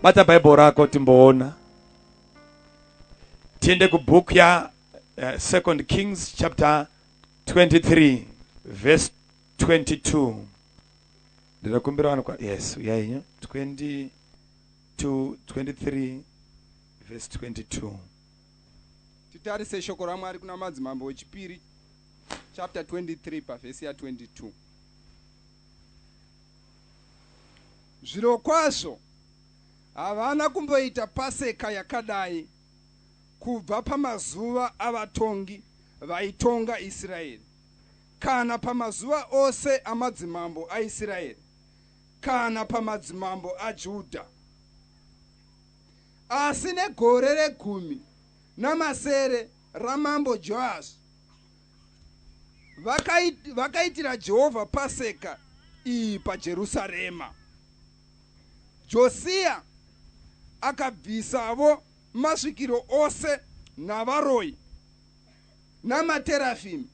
bata Bible rako timboona. Tiende ku book ya 2 Kings chapter 23 verse 22. Ndirakumbira vanhu kwa yes, yeah, 23 verse 22. Titarise shoko raMwari kuna madzimambo wechipiri chapter 23 paverse ya 22. Zviro kwazvo havana kumboita paseka yakadai kubva pamazuva avatongi vaitonga Israeri, kana pamazuva ose amadzimambo aIsraeri, kana pamadzimambo aJudha. Asi negore regumi namasere ramambo Joashi vakaitira Jehovha paseka iyi paJerusarema. Josia akabvisavo masvikiro ose navaroi namaterafimi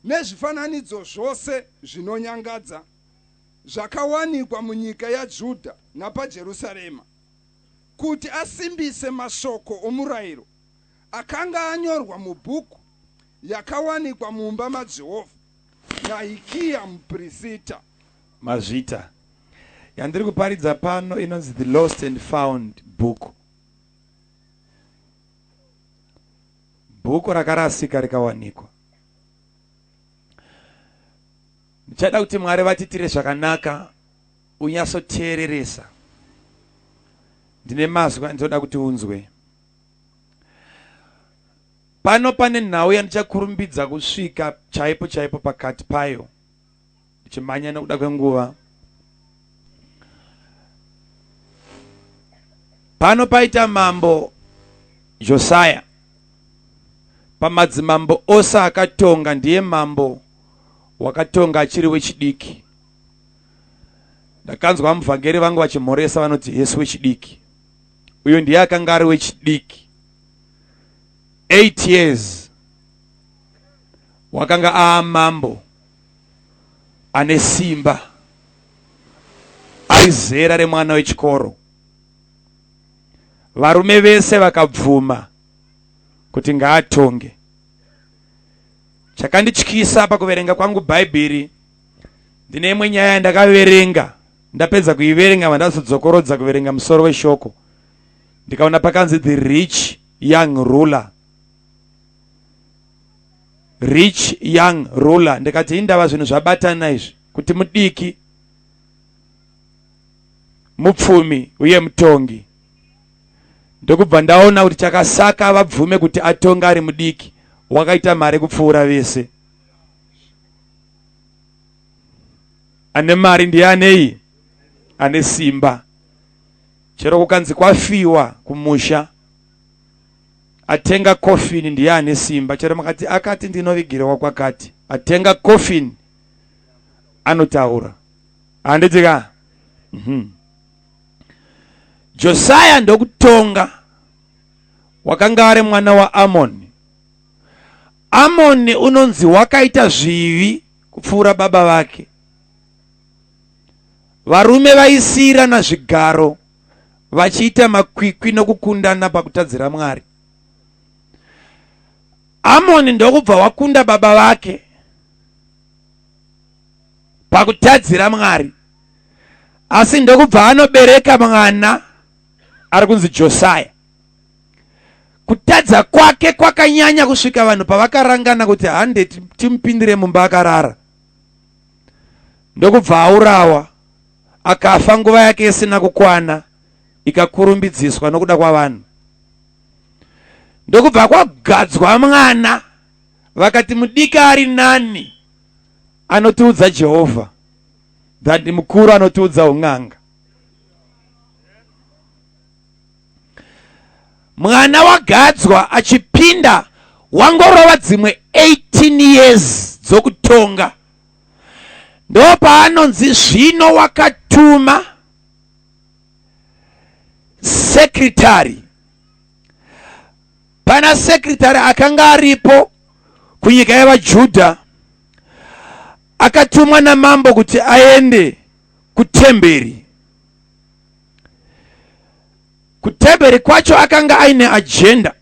nezvifananidzo zvose zvinonyangadza zvakawanikwa munyika yaJudha napaJerusarema, kuti asimbise mashoko omurayiro akanga anyorwa mubhuku yakawanikwa mumba maJehovha naHikia muprista. Mazvita yandiri kuparidza pano inonzi the lost and found book. Bhuku rakarasika rikawanikwa. Ndichada kuti Mwari vatitire zvakanaka unyasoteereresa. Ndine mazwi ndinoda kuti unzwe. Pano pane nhau yandichakurumbidza kusvika chaipo pakati payo. Ndichimanya nokuda kwenguva. Pano paita mambo Josiah. Pamadzimambo ose akatonga ndiye mambo wakatonga achiri wechidiki. Ndakanzwa muvhangeri vangu vachimhoresa vanoti Yesu wechidiki. Uyo ndiye akanga ari wechidiki. 8 years wakanga aamambo ane simba, aizera remwana wechikoro. Varume vese vakabvuma kuti ngaatonge. Chakandityisa pakuverenga kwangu Bhaibheri, ndine imwe nyaya yandakaverenga, ndapedza kuiverenga vandazodzokorodza kuverenga musoro weshoko. Ndikaona pakanzi the rich young ruler. Rich young ruler. Ndikati indava zvinhu zvabatana izvi, kuti mudiki, mupfumi uye mutongi. Ndokubva ndaona kuti chakasaka vabvume kuti atonga ari mudiki wakaita mari kupfuura vese. Ane mari ndiye anei? Ane simba. Chero kukanzi kwafiwa kumusha, atenga coffin ndiye ane simba. Chero makati akati ndinovigirewa kwakati, atenga coffin anotaura. Handitika? Josiah ndokutonga wakanga ari mwana wa Amoni. Amoni unonzi wakaita zvivi kupfuura baba vake. Varume vaisirana zvigaro vachiita makwikwi nokukundana pakutadzira Mwari. Amoni ndokubva wakunda baba vake pakutadzira Mwari, asi ndokubva anobereka mwana ari kunzi Josiah. Kutadza kwake kwakanyanya kusvika vanhu pavakarangana kuti hande timupindire mumba akarara. Ndokubva aurawa, akafa nguva yake isina kukwana, ikakurumbidziswa nokuda kwavanhu. Ndokubva kwagadzwa mwana, vakati mudiki ari nani anotiudza Jehovha, dhandi mukuru anotiudza ung'anga. Mwana wagadzwa achipinda wangorova dzimwe 18 years dzokutonga. Ndo paanonzi zvino wakatuma secretary. Pana secretary akanga aripo kunyika yavaJudha, akatumwa namambo kuti aende kutemberi Kutemberi kwacho akanga aine agenda.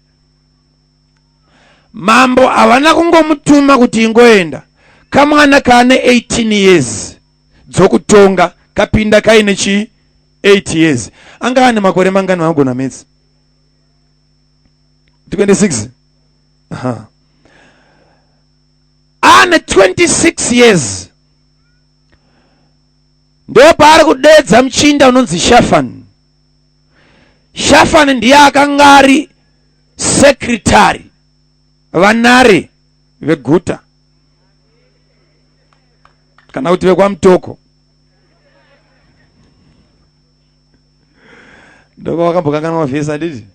Mambo havana kungomutuma kuti ingoenda. Kamwana kane 18 years dzokutonga kapinda kaine chi 8 years. Anga ane makore mangani vanogona medzi? 26. Ane 26 years. Ndo paari kudedza muchinda unonzi Shafan. Shafan ndiye akanga ari secretary vanare veguta kana kuti vekwamutoko. Ndoko wakambokanganwa mavhesi handiti?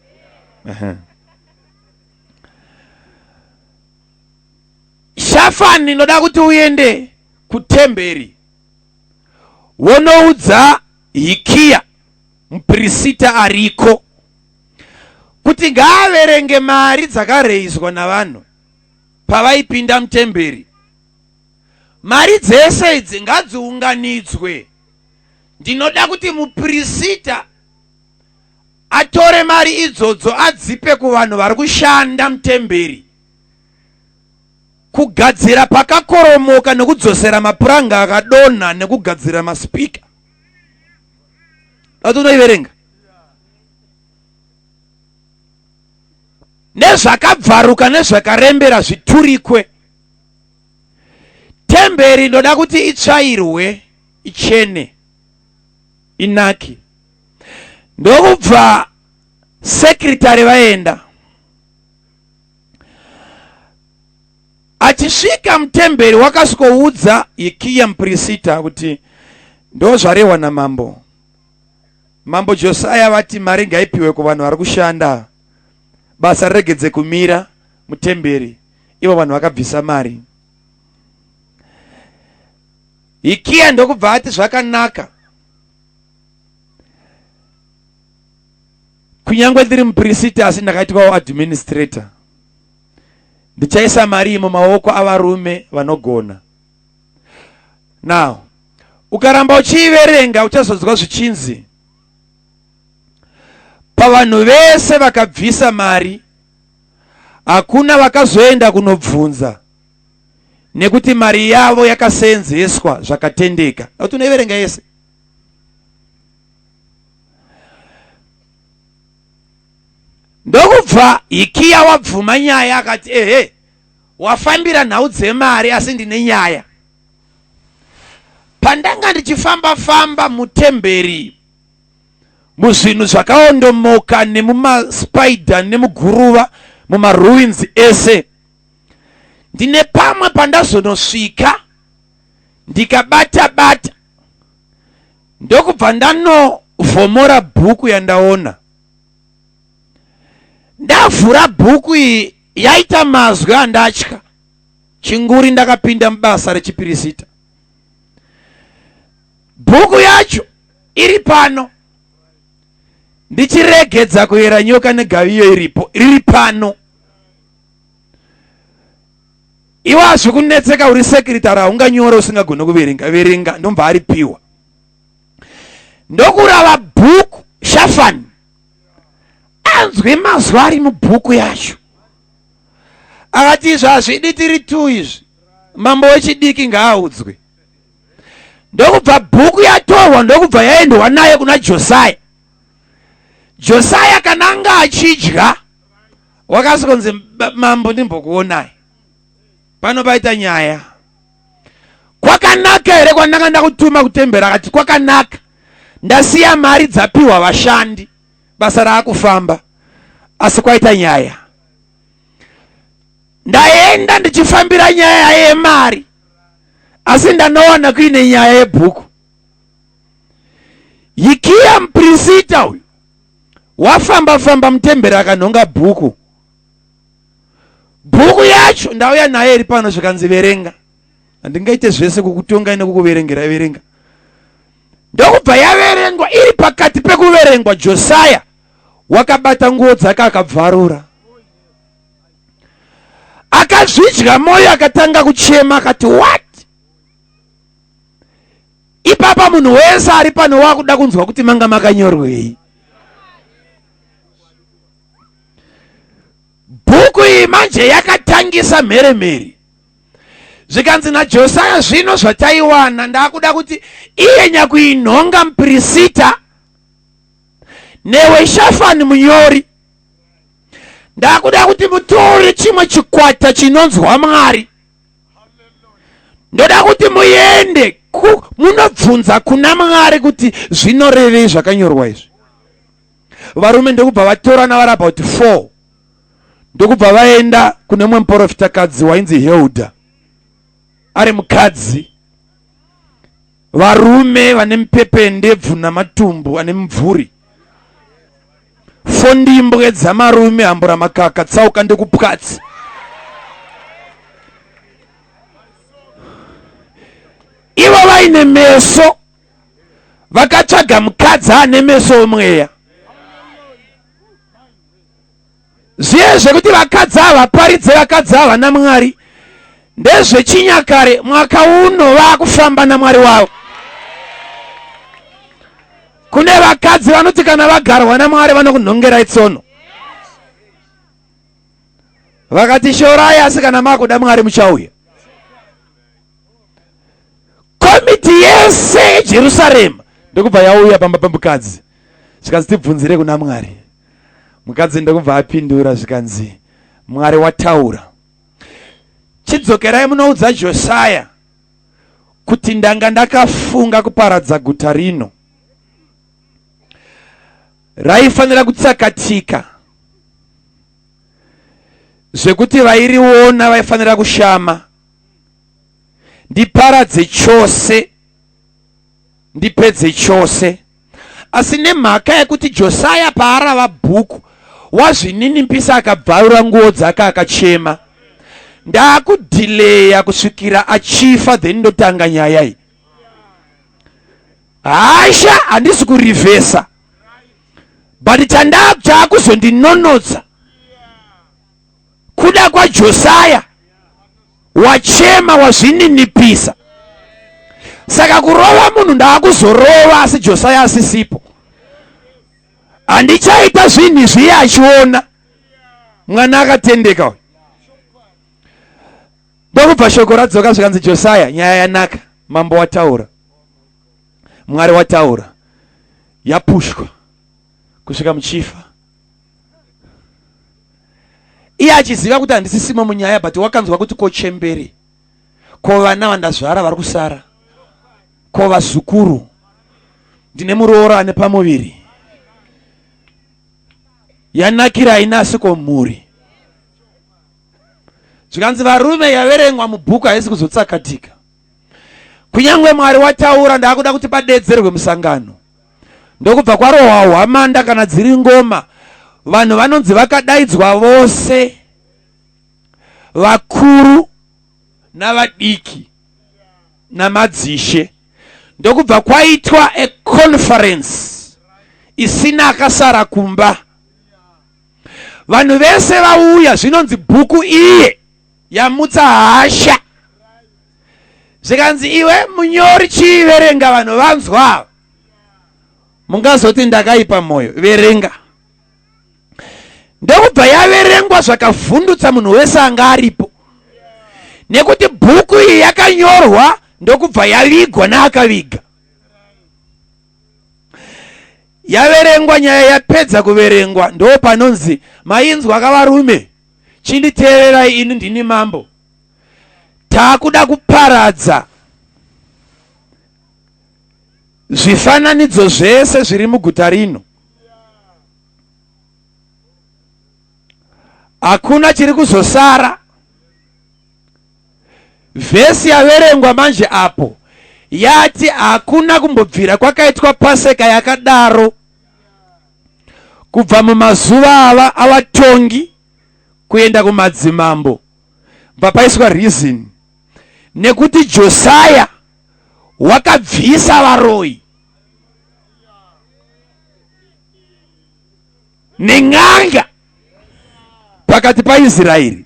Shafani ndoda kuti uende kutemberi wonoudza Hikia muprista ariko kuti ngaaverenge mari dzakareiswa navanhu pavaipinda mutemberi. Mari dzese idzi ngadziunganidzwe. Ndinoda kuti muprista atore mari idzodzo adzipe kuvanhu vari kushanda mutemberi, kugadzira pakakoromoka nekudzosera mapuranga akadonha nekugadzira maspika. Atunoiverenga nezvakabvaruka nezvakarembera zviturikwe. Temberi ndoda kuti itsvairwe, ichene, inaki. Ndokubva sekretari vaenda. Achisvika mutemberi wakasvikoudza Hikia muprista kuti ndo zvarehwa namambo. Mambo Josiah vati mari ngaipiwe kuvanhu vari kushanda, basa regedze kumira mutemberi. Ivo vanhu vakabvisa mari. Hikia ndokubva ati zvakanaka, kunyangwe ndiri muprista asi ndakaitwawo administrator. Ndichaisa mari mumaoko avarume vanogona. Now, ukaramba uchiiverenga uchazonzwa zvichinzi pavanhu vese vakabvisa mari hakuna vakazoenda kunobvunza nekuti mari yavo yakaseenzeswa zvakatendeka. Tunoiverenga yese. Ndokubva Hikia wabvuma nyaya akati wafambira nhau dzemari asi ndine nyaya. Pandanga ndichifamba mutemberi muzvinhu zvakaondomoka nemumaspider nemuguruva mumaruins ese, ndine pamwe pandazonosvika ndikabata ndokubva ndanovhomora bhuku yandaona. Ndavhura bhuku iyi yaita mazwi andatya. Chinguri ndakapinda mubasa rechiprista. Bhuku yacho iri pano. Ndichiregedza kuyera nyoka negaviyo iripo, iri pano. Iwe hazvi kunetseka uri sekretari haunganyora usingagona kuverenga. Verenga ndombva aripiwa. Ndokurava bhuku Shafani anzwe mazwi ari mubhuku yacho. Akati izvi hazvidi tiri tu izvi, mambo wechidiki ngaaudzwe. Ndokubva bhuku yatorwa ndokubva yaendwa naye kuna Josiah. Josiah kana anga achidya wakasikonzi mambo ndimbokuonai pano paita nyaya. Kwakanaka here kwandanga ndakutuma kutembera? Akati kwakanaka, ndasiya mari dzapiwa vashandi, basa raakufamba, asi kwaita nyaya. Ndaenda ndichifambira nyaya yemari, asi ndanowana kuine nyaya yebhuku. Hikia muprista uyu wafamba mutembera akanhonga bhuku. Bhuku yacho ndauya naye iri pano zvikanziverenga. Handingaite zvese kukutonga nekukuverengera verenga. Ndokubva yaverengwa iri pakati pekuverengwa. Josiah wakabata nguo dzake akabvarura. Akazvidya moyo akatanga kuchema akati what? Ipapa munhu wese ari pano wakuda kunzwa kuti manga makanyorwei. iyi manje yakatangisa mheremhere. Zvikanzi naJosaya zvino zvataiwana ndakuda kuti iye nyakuinhonga mupirisita newe Shafani munyori ndakuda kuti mutore chimwe chikwata chinonzwa Mwari. Ndoda kuti muende munobvunza kuna Mwari kuti zvinorevei zvakanyorwa izvi. Varume ndokubva vatora navari about 4 ndokubva vaenda kune mumwe muprofitakadzi wainzi Hilda ari mukadzi. Varume vane mupepe ndebvu namatumbu ane mvuri. Fondimbwe dzamarume hambura makaka tsauka ndekupwatsi. Ivo vaine meso vakatsvaga mukadzi ane meso omweya. Zviye zvekuti vakadzi ava paridze vakadzi ava naMwari ndezvechinyakare. Mwaka uno vakufamba naMwari wavo. Kune vakadzi vanoti kana vagarwa naMwari vanokunhongerai tsono. Vakati shorai asi kana makuda Mwari muchauya. Komiti yese Jerusalem ndokubva yauya pamba pemukadzi. Zvikanzi tibvunzire kuna Mwari. Mukadzi ndokubva apindura zvikanzi Mwari wataura. Chidzokerai munoudza Josaya kuti ndanga ndakafunga kuparadza guta rino. Raifanira kutsakatika zvekuti vairiona vaifanira kushama. Ndiparadze chose, ndipedze chose. Asi nemhaka yekuti Josaya paarava bhuku wazvininimbisa akabvarura nguo dzake akachema, ndakudhileya kusvikira achifa then ndotanga nyaya iyi. Hasha handisi kurivhesa, but chandakuzondinonodza kuda kwaJosaya wachema wazvininipisa. Saka kurova munhu ndakuzorova asi Josaya asisipo. Handichaita zvinhu izvi achiona. Mwana akatendeka uyu. Ndokubva shoko radzoka zvikanzi Josaya nyaya yanaka, mambo wataura, Mwari wataura, yapushwa kusvika muchifa. Iye achiziva kuti handisisimo munyaya, but wakanzwa kuti kochembere, ko vana vandazvara vari kusara, ko vazukuru, ndine muroora ane pamuviri, yanakira ina asiko mhuri. Zvikanzi varume yaverengwa mubhuku haisi kuzotsakatika. Kunyangwe Mwari wataura ndakuda kuti padedzerwe musangano. Ndokubva kwarohwa hwamanda kana dziri ngoma. Vanhu vanonzi vakadaidzwa vose, vakuru navadiki namadzishe. Ndokubva kwaitwa a conference isina akasara kumba. Vanhu vese vauya zvinonzi bhuku iye yamutsa hasha. Zvikanzi iwe munyori chiverenga vanhu vanzwa. Mungazoti ndakaipa moyo, verenga. Ndokubva yaverengwa zvakavhundutsa munhu wese anga aripo. Nekuti bhuku iyi yakanyorwa ndokubva yavigwa naakaviga. Yaverengwa, nyaya yapedza kuverengwa, ndo panonzi mainzwa kavarume, chinditeererai ini ndini mambo. Takuda kuparadza zvifananidzo zvese zviri muguta rino. Hakuna chiri kuzosara. Vhesi yaverengwa manje apo yati hakuna kumbobvira kwakaitwa paseka yakadaro kubva mumazuva ava avatongi kuenda kumadzimambo. Papaiswa reason nekuti Josaya wakabvisa varoi neng'anga pakati paIsraeri.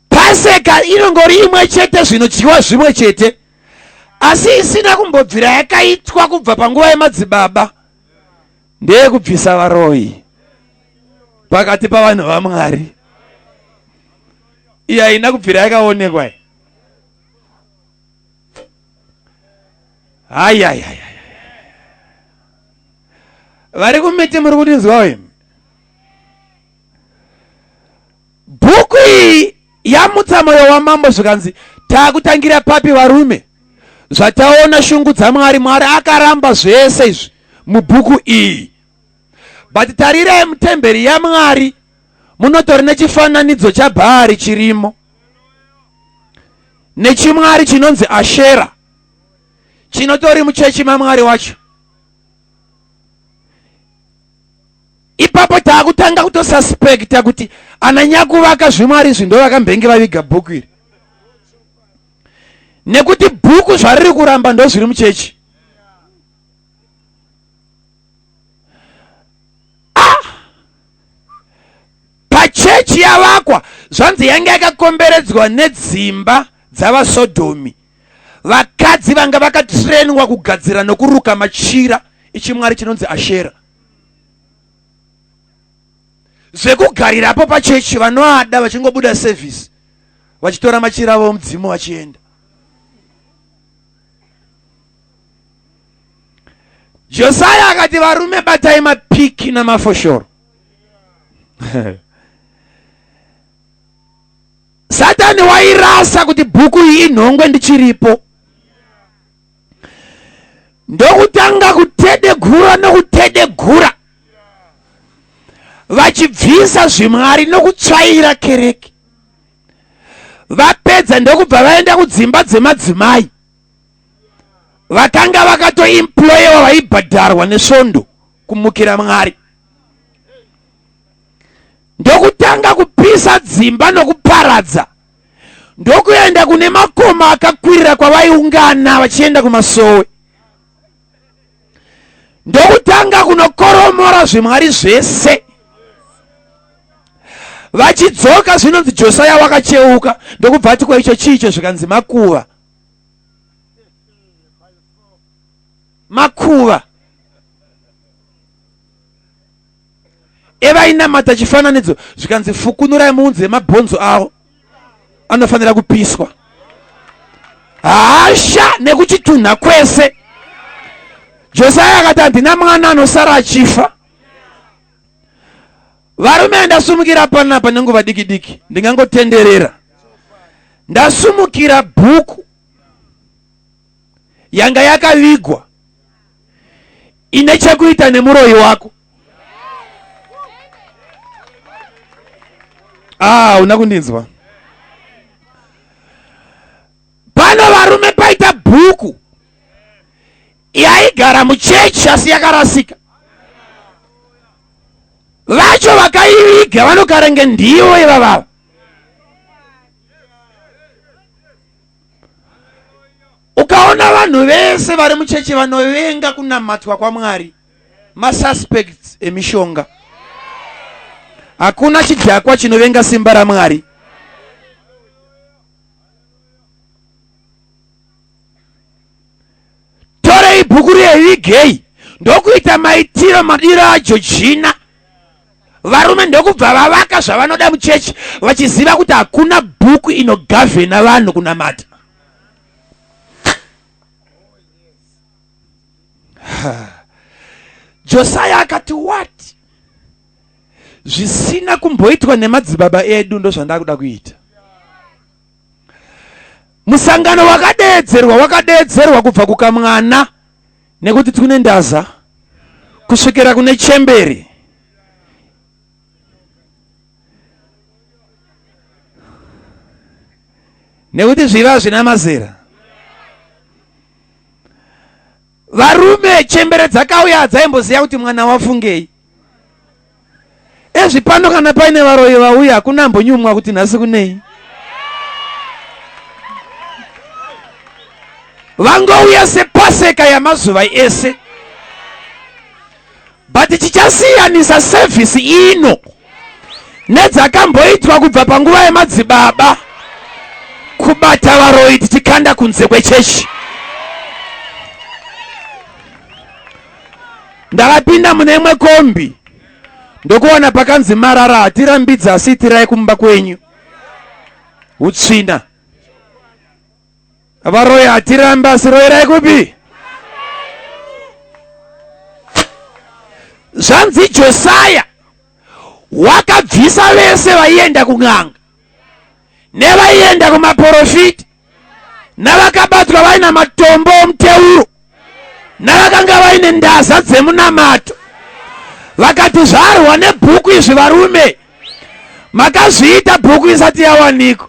Paseka inongori imwe chete, zvinodyiwa zvimwe chete, asi isina kumbobvira yakaitwa kubva panguva yemadzibaba ndeyekubvisa varoi. pakati pavanhu vaMwari. Iya ina kubvira yakaonekwa. Ai. Vari kumiti muri kutinzwawo. Bhuku iyi yamutsa moyo wamambo zvikanzi takutangira papi varume. Zvataona shungu dzaMwari, Mwari akaramba zvese izvi mubhuku iyi. But tarirai mutemberi yaMwari munotori nechifananidzo chaBhaari chirimo. Nechimwari chinonzi Ashera. Chinotori muchechi maMwari wacho. Ipapo takutanga kutosuspekta kuti ananyakuvaka zvimwari izvi ndo vakambenge vaviga bhuku iri. Nekuti bhuku zvariri kuramba ndo zviri muchechi. Pachechi yavakwa zvanzi yange yakakomberedzwa nedzimba dzavaSodhomi. Vakadzi vanga vakatrenwa kugadzira nokuruka machira ichimwari chinonzi Ashera. Zvekugarirapo pachechi vanoada vachingobuda service vachitora machira avo mudzimu vachienda. Josiah akati varume batai mapiki namafoshoro. Satani wairasa kuti bhuku iyi inhongwe ndichiripo. Ndokutanga kutedegura nokutedegura. Vachibvisa zvimwari nokutsvaira kereke. Vapedza ndokubva vaenda kudzimba dzemadzimai. Vakanga vakatoemployewa vaibhadharwa nesvondo kumukira Mwari. Ndokutanga kupisa dzimba nokuparadza. Ndokuenda kune makoma akakwirira kwavaiungana vachienda kumasowe. Ndokutanga kunokoromora zvimwari zvese. Vachidzoka zvinonzi Josiah wakacheuka. Ndokubva ati kwa icho chicho zvikanzi makuva. Makuva. Eva inamata chifananidzo zvikanzi fukunurai muunze mabhonzo avo anofanira kupiswa. Hasha nekuchitunha kwese. Josiah akati handina mwana anosara achifa. Varume ndasumukira panapa nenguva diki ndingangotenderera. Ndasumukira bhuku yanga yakavigwa ine chekuita nemuroyi wako. Una kundinzwa. Pano varume paita bhuku yaigara muchechi asi yakarasika. Vacho vakaiviga vanokarenge ndivo ivavava. Ukaona vanhu vese vari muchechi vanovenga kunamatwa kwaMwari, masuspects emishonga. Hakuna chidhakwa chinovenga simba raMwari. Torei bhuku revigei ndokuita maitiro madiro aJojina. Varume ndokubva vavaka zvavanoda muchechi vachiziva kuti hakuna bhuku inogavhena vanhu kunamata. Josiah akati what? Zvisina kumboitwa nemadzibaba edu ndo zvandakuda kuita. Musangano wakadedzerwa kubva kukamwana nekuti tune ndaza kusvikira kune chemberi. Nekuti zviva zvina mazera. Varume chembere dzakauya dzaimboziva kuti mwana wafungei. Ezvipano kana paine varoyi vauya hakuna mbonyumwa kuti nhasi kunei. Vangouya sepaseka yamazuva ese. But chichasiyanisa service ino nedzakamboitwa kubva panguva yemadzibaba kubata varoyi tichikanda kunze kwechechi. Ndakapinda mune imwe kombi ndokuona pakanzi marara atirambidza asi tirai kumba kwenyu. Utsvina. Varoya atiramba asi royerai kupi? Zvanzi Josiah wakabvisa vese vaienda kun'anga nevaienda kumaprofiti navakabatwa vaina matombo omuteuro navakanga vaine ndaza dzemunamato. Vakati zvarwa nebhuku izvi varume, makazviita bhuku isati yawanikwa.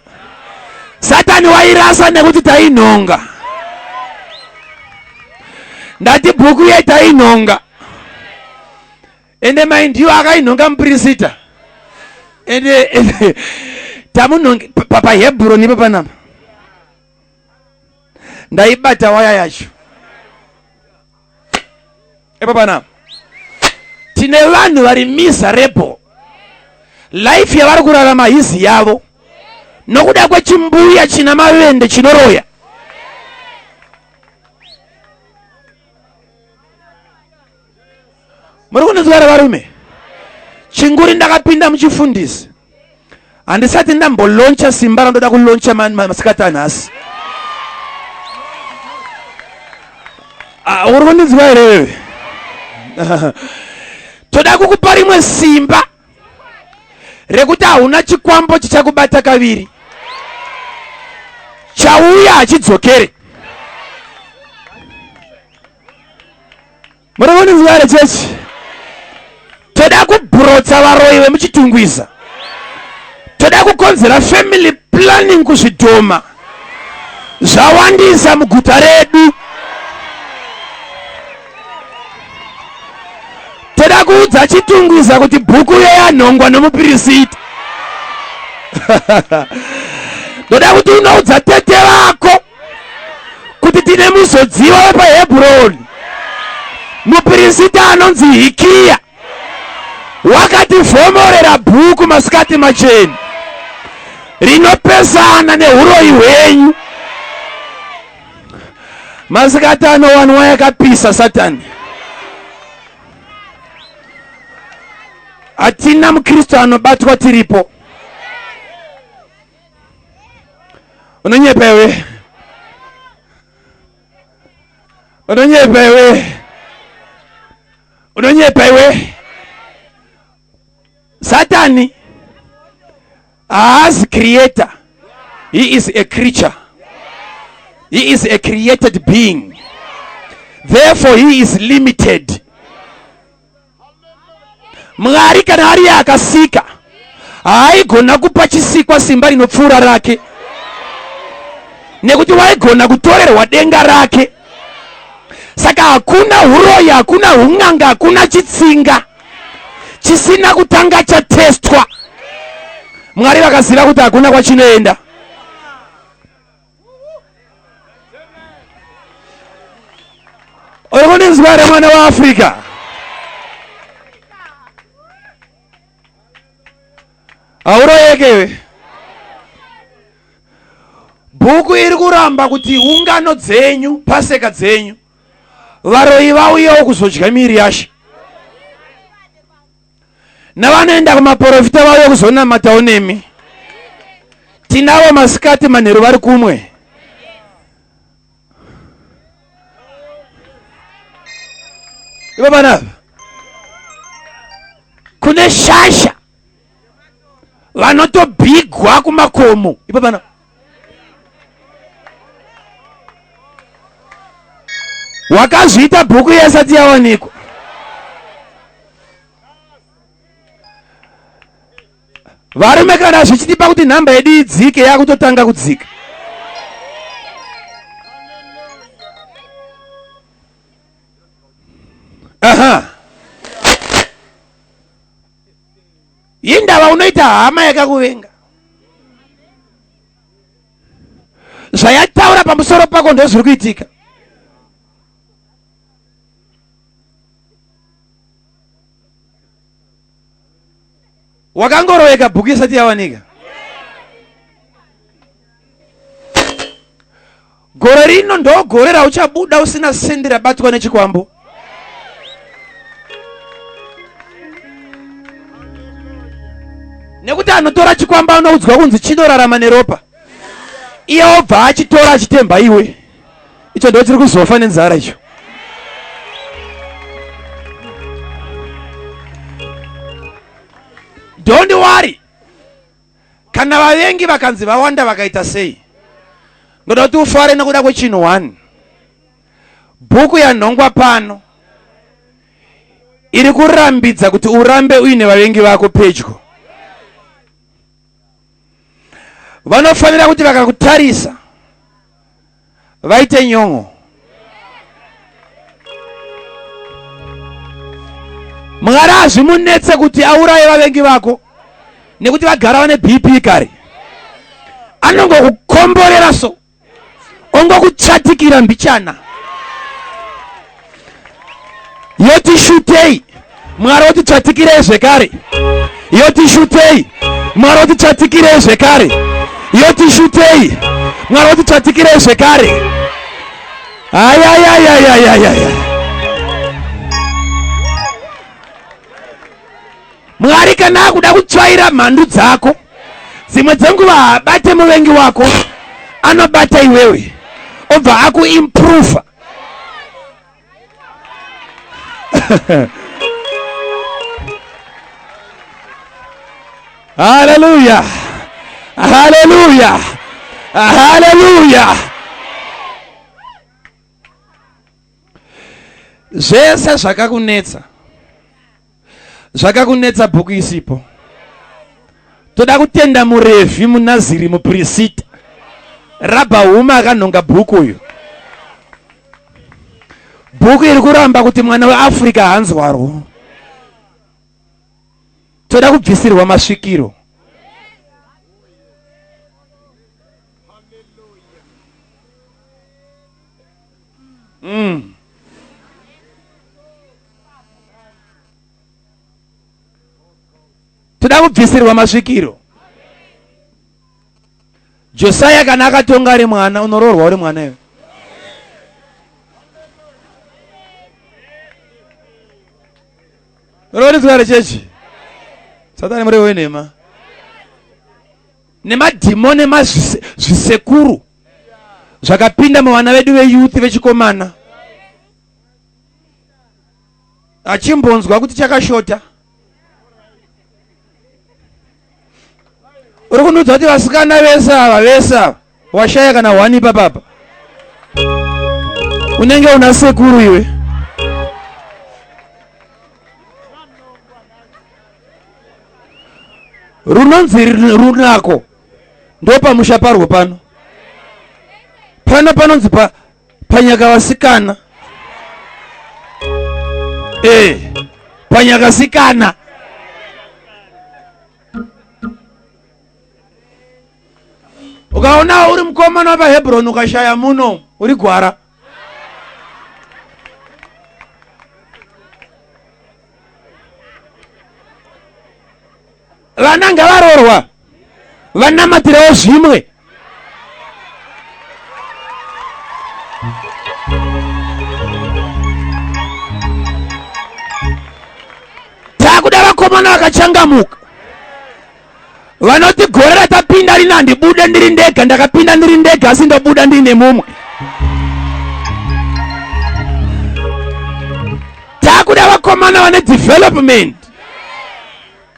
Satani wairasa nekuti tainhonga. Ndati bhuku ye tainhonga. Ende maindiyo akainhonga mupirisita. Ende tamunhonga papa Hebroni papanapa. Ndaibata waya yacho. Papanapa. Tine vanhu vari miserable. Life yavari kurarama hizi yavo nokuda kwechimbuya china mavende chinoroya. Muri kunzwara varume? Chinguri ndakapinda muchifundisi. Handisati ndamboloncha simba randoda kuloncha masikati anhasi. Uri kunzwa here? Toda kukupa rimwe simba rekuti hauna chikwambo chichakubata kaviri. Chauya hachidzokere. Muri kunzwa here chechi? Toda kubhurotsa varoyi vemuchitungwiza. Toda kukonzera family planning kuzvidhoma. Zvawandisa muguta redu. Toda kuudza chitungwiza kuti bhuku yeyanhongwa nomupirisita. Toda kuti unoudza tete vako kuti tine muzodziwa wepaHebhuroni. Mupirisita anonzi Hikiya wakativhomorera bhuku masikati machena rinopesana neuroyi hwenyu. Masikati anowanwa yakapisa Satani. Atina mukristo anobatwa tiripo. Unonyepa iwe. Unonyepa iwe. Unonyepa iwe. Satani as creator, he is a creature. He is a created being. Therefore he is limited. Mwari kana ari akasika haigona kupa chisikwa simba rinopfuura rake, nekuti waigona kutorerwa denga rake. Saka hakuna uroyi, hakuna un'anga, hakuna chitsinga chisina kutanga chatestwa. Mwari vakaziva kuti hakuna kwachinoenda. Uri kunzwa here mwana wa Afrika? Auroyekewe. Bhuku iri kuramba kuti ungano dzenyu, paseka dzenyu, varoyi vauyewo kuzodya miri yasha. Navanoenda kumaprofita vauye kuzonamatawo nemi. Tinavo masikati manheru vari kumwe. Ipo panapa kune shasha vanotobhigwa kumakomo. Ipo panapa wakazviita bhuku yesati yawanikwa. Varume kana zvichitipa kuti nhamba yedu idzike, yakutotanga kudzika. Aha. Indava unoita hama yakakuvenga. Zvayataura pamusoro pako ndozviri kuitika. Wakangoroweka bhuku isati yawanika. Gore rino ndo gore rauchabuda usina sendi rabatwa nechikwambo. kuti anotora chikwamba anoudzwa kunzi chinorarama neropa, iye obva achitora achitemba iwe. Icho ndo chiri kuzofa nenzara icho. Don't worry. Kana vavengi vakanzi vawanda vakaita sei, ngoda kuti ufare nekuda kwechinhu 1. Bhuku yanhongwa pano iri kurambidza kuti urambe uine vavengi vako pedyo. Vanofanira kuti vakakutarisa vaite nyongo. Mwari hazvimunetse kuti auraye vavengi vako nekuti vagara vane BP kare. Anongokukomborera so, ongokuchatikira mbichana. Yoti shutei, Mwari oti chatikire zvekare. Yoti shutei, Mwari oti chatikire zvekare. Yoti shutei, Mwari oti chatikire zvekare. Ayayayayayayaya. Mwari kana akuda kutsvaira mhandu dzako, dzimwe dzenguva abate muvengi wako, anobata iwewe, obva akuimprova. Hallelujah. Hallelujah. Hallelujah. Zvese zvakakunetsa bhuku isipo. Toda kutenda muRevhi, muNaziri, muPrisita, Rabhahuma akanhonga bhuku uyu. Bhuku iri kuramba kuti mwana weAfrica hanzwarwo. Toda kubvisirwa masvikiro. Toda kubvisirwa masvikiro. Josiah kana akatonga ari mwana, unoroorwa uri mwana iwe. Roridzwa rechechi. Satani muri wenema. Nemadhimoni nemazvisekuru zvakapinda muvana vedu veyouth vechikomana. Achimbonzwa kuti chakashota. Uri kunudza kuti vasikana vese ava washaya kana 1 papapa. Unenge una sekuru iwe. Runonzi runako ndo pamusha parwo pano. Panonzi panyaka vasikana. Panyaka sikana. Ukaona uri mukomana wapaHebron ukashaya muno uri gwara. Vana ngavarorwa, vanamatirewo zvimwe. Takuda vakomana vakachangamuka, vanoti gore ratapinda rino handibude ndiri ndega, ndakapinda ndiri ndega asi ndobuda ndine mumwe. Takuda vakomana vane development,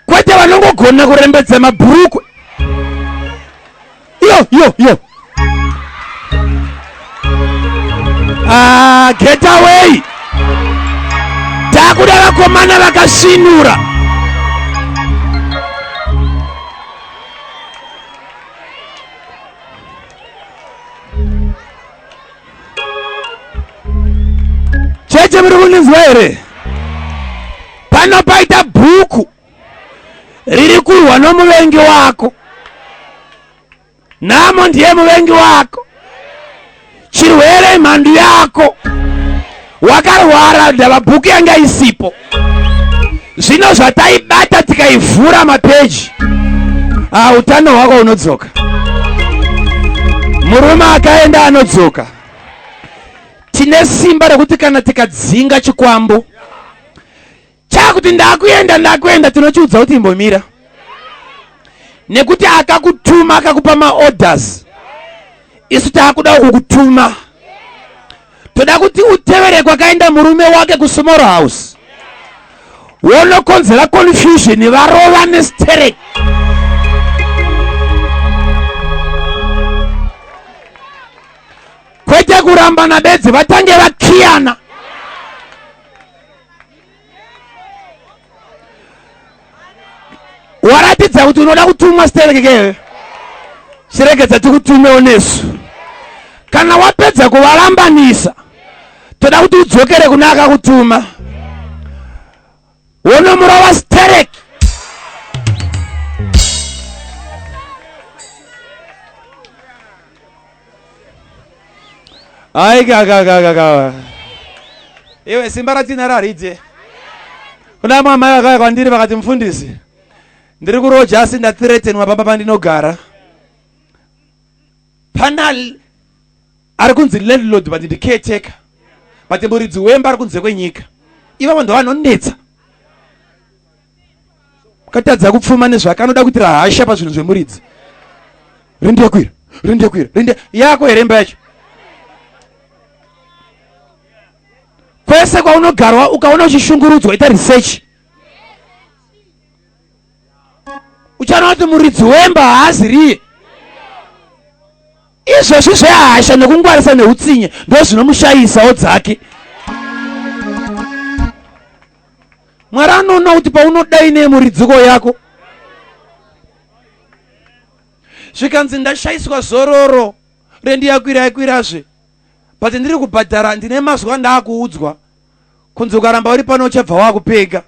kwete vanongogona kurembedza mabhurukwe. Yo. Get away. Takuda vakomana vakasvinura. Cheche muri kunizwa here? Pano paita bhuku riri kurwa nomuvengi wako. Namo ndiye muvengi wako. Chirwere mhandu yako. Wakarwara ndava bhuku yanga isipo. Zvino zvataibata tikaivhura mapeji, utano hwako unodzoka. Murume akaenda anodzoka. Tine simba rekuti kana tikadzinga chikwambo chakuti ndakuenda tinochiudza kuti imbomira. nekuti akakutuma akakupa maorders. Isu takuda kukutuma. Toda kuti utevere kwakaenda murume wake kusumoro house. Wonokonzera confusion varova nesterek. Kwete kuramba na bedzi vatange vakiyana. Waratidza kuti unoda kutumwa sterek ke. Shirekedza tikutumewo nesu. Kana wapedza kuvarambanisa, toda kuti udzokere kuna akakutuma. Wonomurova sterek. Ai gaga. Iwe simba ratina raridze. Kuna mama vakauya kwandiri vakati mufundisi, ndiri kuroja asi ndathreatenwa pamba pandinogara. Panal ari kunzi landlord but ndi caretaker. But muridzi wemba ari kunze kwenyika. Iva vanhu vanonetsa. Katadza kupfuma nezvakanoda kuti rahasha pazvinhu zvemuridzi. Rinde yako heremba yacho. Kwese kwaunogarwa ukaona uchishungurudzwa ita research. Uchana kuti muridzi wemba haaziriye. Izvozvi zvehasha nekungwarisa neutsinye ndo zvinomushayisawo dzake. Mwari anoona kuti paunodai nemuridziko yako. Zvikanzi ndashayiswa zororo rendi yakwirazve. But ndiri kubhadhara ndine mazuva ndaakuudzwa. Kunzi ukaramba uri pano uchabva wakupega.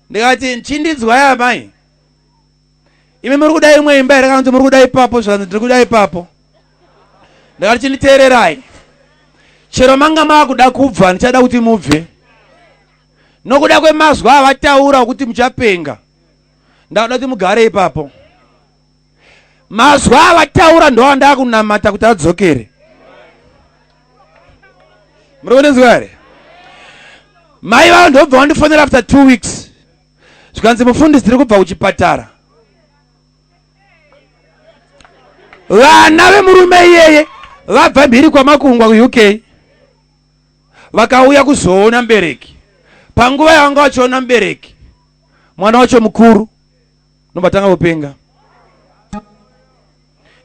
Ndikati nchindinzwa yamai. Imi muri kudai imwe imba here kana kuti muri kudai ipapo zvanzi ndiri kudai ipapo. Ndikati chinditeererai. Chero manga maakuda kubva ndichada kuti mubve. Nokuda kwemazuva avataura kuti muchapenga. Ndakuda kuti mugare ipapo. Mazuva avataura ndo andakunamata kuti adzokere. Muri kunzwa here? Mai vavo ndobva wandifonera after 2 weeks. Zvikanzi mufundisi ndiri kubva kuchipatara. Vana vemurume iyeye vabva mhiri kwamakungwa kuUK. Vakauya kuzoona mubereki. Panguva yavanga vachiona mubereki, mwana wacho mukuru nobatanga kupenga.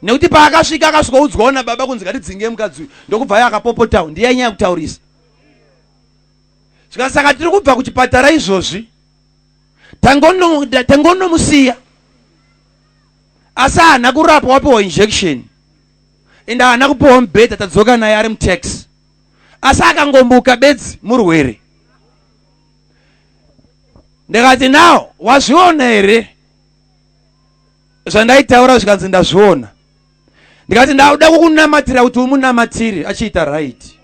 Nekuti paakasvika akasvika na baba kunzi ngatidzinge mukadzi ndokubva yakapopotawo ndiye nyaya kutaurisa. Saka tiri kubva kuchipatara izvozvi. Tangonomusiya. Asi haana kurapwa wapiwa injection. Enda haana kupiwa mubhedha tadzoka naye ari mutaxi. Asi akangombuka bedzi murwere. Ndikati nawo wazviona here zvandaitaura zvikanzi ndazviona. Ndikati ndauda kukunamatira kuti umunamatire achiita right.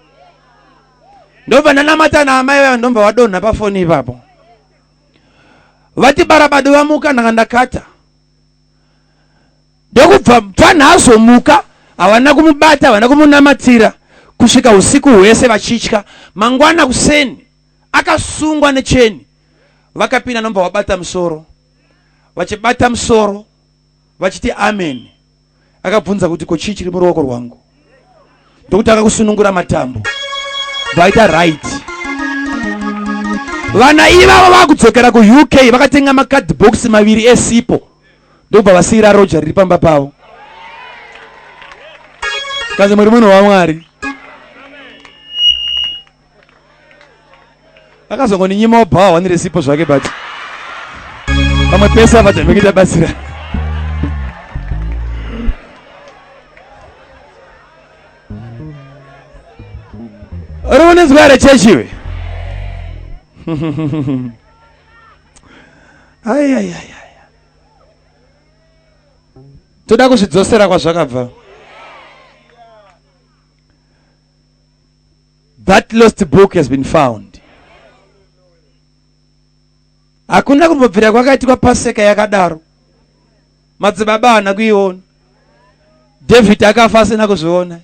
Ndobva ndanamata naamai vaya ndomva wadonha pafoni ipapo. Vati barabado vamuka ndanga ndakata. Ndokubva panhazo muka havana kumubata havana kumunamatira kusvika usiku hwese vachitya. Mangwana kuseni akasungwa necheni. Vakapinda nomba wabata musoro. Vachibata musoro vachiti amen. Akabvunza kuti ko chii chiri muruoko rwangu. Ndokuti akakusunungura matambo. Vaita right. Vana ivavo vakudzokera kuUK vakatenga makadhibhokisi maviri esipo. Ndobva vasiyira roja riri pamba pavo. Kanzi muri munhu waMwari. Akazongoninyima bhawa wani resipo zvake bati. Pamwe pesa vatamekita basira. Urionezwa here chechiwe. Ai. Toda kuzvidzosera kwazvakabva. That lost book has been found. Hakuna kumbobvira kwakaitika paseka yakadaro. Madzibaba haana kuiona. David akafa asina kuzviona.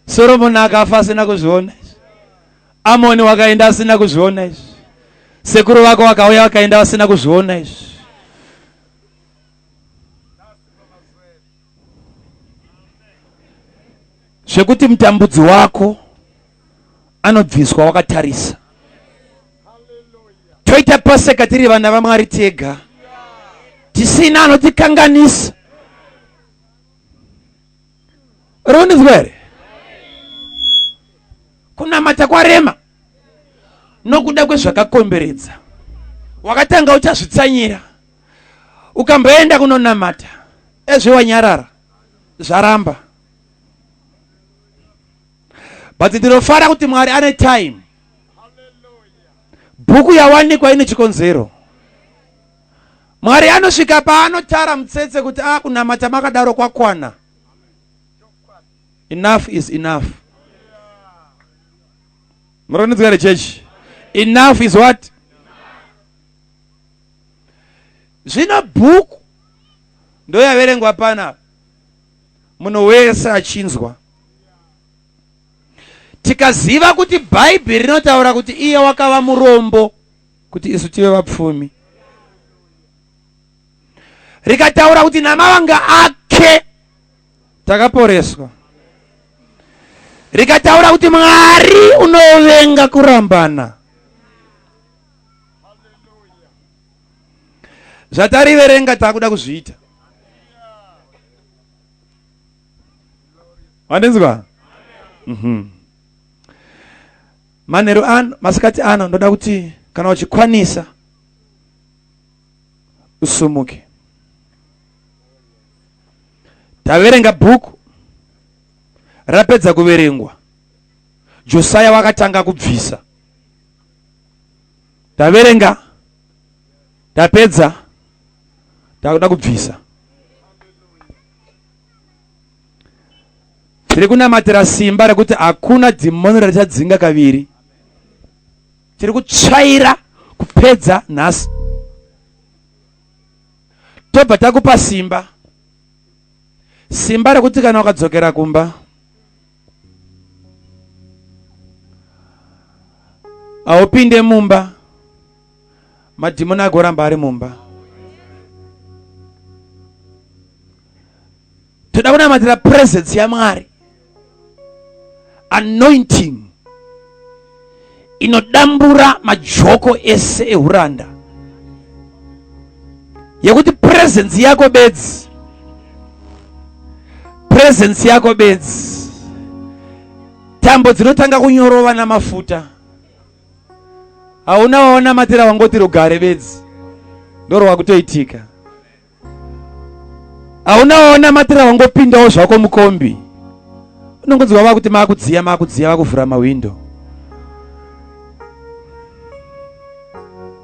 Solomon akafa asina kuzviona. Amoni wakaenda asina kuzviona izvi. Sekuru vako vakauya vakaenda asina kuzviona izvi. zvekuti mutambudzi wako anobviswa wakatarisa. Toita paseka tiri vana vaMwari tega, tisina anotikanganisa. Ronizwere kunamata kwarema nokuda kwezvakakomberedza. Wakatanga uchazvitsanyira, ukamboenda kunonamata, ezvewanyarara zvaramba. But ndinofara kuti Mwari ane time. Bhuku yawanikwa ine chikonzero. Mwari anosvika paanotara mutsetse kuti kunamata makadaro kwakwana. Enough is enough. Muronedzera church. Enough is what? Zvino bhuku ndoyaverengwa pana munhu wese achinzwa. Tikaziva kuti Bhaibheri rinotaura kuti iye wakava murombo kuti isu tive vapfumi. Rikataura kuti namavanga ake takaporeswa. Rikataura kuti Mwari unovenga kurambana. Zvatariverenga takuda kuzviita. Wandinzwa? Manheru ano, masikati ano, ndoda kuti kana uchikwanisa usumuke. Taverenga bhuku rapedza kuverengwa. Josiah wakatanga kubvisa. Taverenga, tapedza, takuda kubvisa. Tiri kunamatira simba rekuti hakuna dhimoni richadzinga kaviri. Tiri kutsvaira kupedza nhasi. Tobva takupa simba. Simba rekuti kana wakadzokera kumba, haupinde mumba, madhimoni agoramba ari mumba. Toda kunamatira presence yaMwari. Anointing inodambura majoko ese ehuranda. Yekuti presence yako bedzi. Presence yako bedzi. Tambo dzinotanga kunyorova namafuta. Hauna waona matira wangoti rugare bedzi. Ndoro wakutoitika. Hauna waona matira wangopindawo zvako mukombi. Unongodzwa vakuti makudziya vakuvhura mawindo.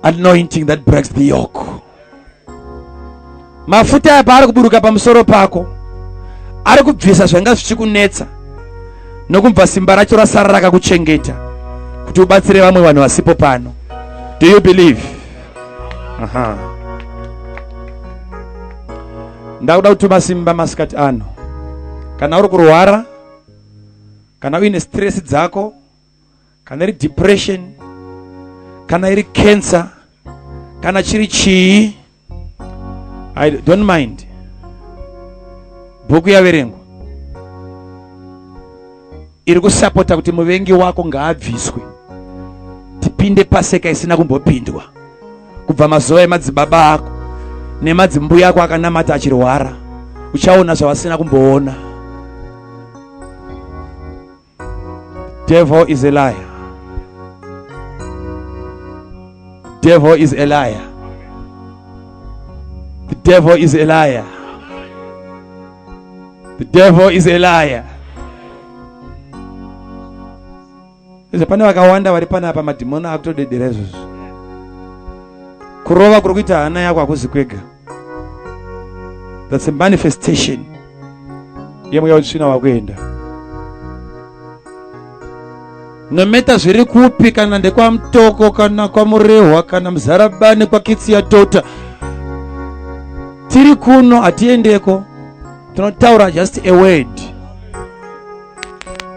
Anointing that breaks the yoke. Mafuta apa ari kuburuka pamusoro pako, ari kubvisa zvanga zvichikunetsa, nokubva simba racho rasara rakakuchengeta kuti ubatsire vamwe vanhu vasipo pano. Do you believe? Ndakuda kutuma simba masikati ano. Kana uri kurwara, kana uine stress dzako, kana iri depression, kana iri cancer, kana chiri chii, I don't mind. Bhuku yaverengwa iri kusapota kuti muvengi wako ngaabviswe. Tipinde paseka isina kumbopindwa. Kubva mazuva emadzibaba ako nemadzimbuya ako akanamata achirwara, uchaona zvavasina kumboona. Devil is a liar. Devil is a liar. The devil is a liar. The devil is a liar. Pane vakawanda vari panapa madhimoni akutodedera izvozvo. Kurova kuri kuita hana yako hakuzi kwega. That's a manifestation yemweya weutsvina wakuenda. Nometa zviri kupi, kana ndekwamutoko, kana kwamurehwa, kana muzarabani, kwakitsi yatota, tiri kuno hatiendeko. Tunotaura just a word.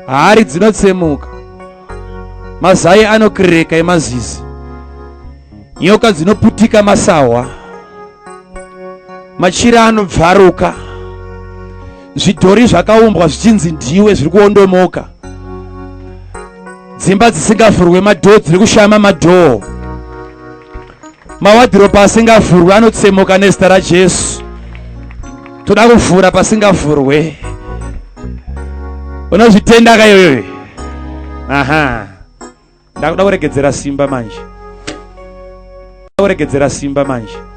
Hari dzinotsemuka, mazai anokereka emazizi, nyoka dzinoputika masawa, machira anobvaruka, zvidhori zvakaumbwa zvichinzi ndiwe zviri kuondomoka, dzimba dzisingavhurwe madhoo dziri kushama madhoo, mawadhiropu asingavhurwe anotsemuka nezita raJesu. Toda kuvhura pasingavhurwe. Unozvitenda kayoyo? Aha, ndakuda kuregedzera simba manje.